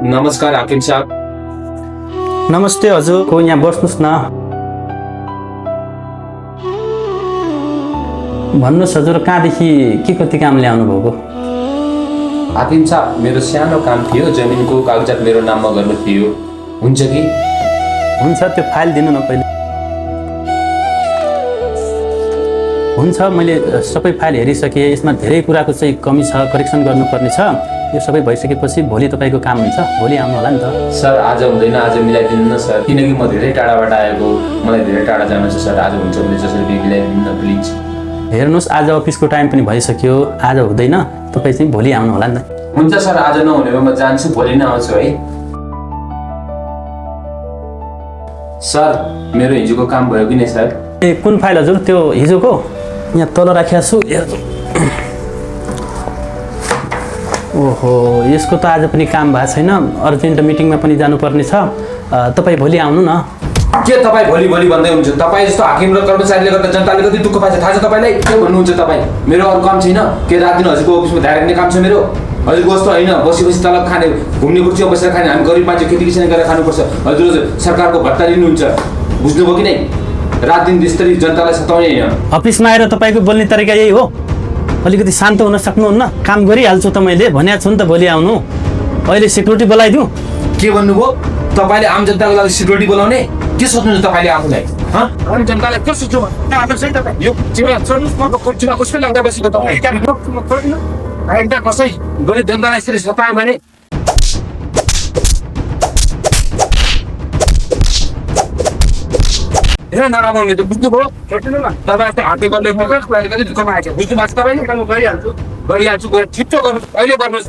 नमस्कार हाकिम साहब। नमस्ते हजुर, को यहाँ बस्नुहोस् न। भन्नुहोस् हजुर, कहाँदेखि के कति काम ल्याउनु भएको? हाकिम साहब, मेरो सानो काम थियो, जमिनको कागजात मेरो नाममा गर्नु थियो, हुन्छ कि? हुन्छ, त्यो फाइल दिनु न पहिले। हुन्छ, मैले सबै फाइल हेरिसकेँ। यसमा धेरै कुराको चाहिँ कमी छ, करेक्सन गर्नुपर्ने छ। यो सबै भइसकेपछि भोलि तपाईँको काम हुन्छ, भोलि आउनु होला नि त। सर आज हुँदैन, आज मिलाइदिनु न सर, किनकि म धेरै टाढाबाट आएको, मलाई धेरै टाढा जानु छ सर। आज हुन्छ भने जसरी मिलाइदिनु न प्लिज। हेर्नुहोस्, आज अफिसको टाइम पनि भइसक्यो, आज हुँदैन, तपाईँ चाहिँ भोलि आउनु होला नि त। हुन्छ सर, आज नहुनेमा म जान्छु, भोलि नै आउँछु है। सर मेरो हिजोको काम भयो कि नै सर? ए, कुन फाइल हजुर? त्यो हिजोको यहाँ तल राखेको छु। ओहो, यसको त आज पनि काम भएको छैन, अर्जेन्ट मिटिङमा पनि जानुपर्ने छ। तपाईँ भोलि आउनु न। के तपाईँ भोलि भोलि भन्दै हुनुहुन्छ? तपाईँ जस्तो हाकिम र कर्मचारीले गर्दा जनताले कति दुःख पाइन्छ थाहा छ तपाईँलाई? के भन्नुहुन्छ तपाईँ? मेरो अरू काम छैन के? रात दिन हजुरको अफिसमा ध्यान राख्ने काम छ मेरो। हजुरको जस्तो होइन बसी बसी तलब खाने, घुम्ने कुर्सीमा बसेर खाने। हामी गरिब मान्छे खेती किसान गरेर खानुपर्छ। हजुर सरकारको भत्ता लिनुहुन्छ, बुझ्नुभयो कि नै? रात दिन त्यसरी जनतालाई सताउने होइन। अफिसमा आएर तपाईँको बोल्ने तरिका यही हो? अलिकति शान्त हुन सक्नुहुन्न? काम गरिहाल्छु त, मैले भनेको छु नि त भोलि आउनु। अहिले सिक्युरिटी बोलाइदिउँ? के भन्नुभयो? तपाईँले आम जनताको लागि सिक्युरिटी बोलाउने? के सोच्नुहुन्छ तपाईँले आफूलाई? आम जनतालाई के सोच्नु? यो जिम्मा छोड्नुहोस्, म कुर्सीमा कसै लाग्दा बसेको तपाईँ छोड्दिनु। एकटा कसै गरिब जनतालाई यसरी सतायो भने हेर नराम्रो त बुझ्नुभयो? छोड्दिनु न। तपाईँ यस्तो हाते गर्दै दुःखमा आएको बुझ्नु भएको छ? तपाईँले काम गरिहाल्छु छिट्टो गर्नुहोस्, अहिले गर्नुहोस्।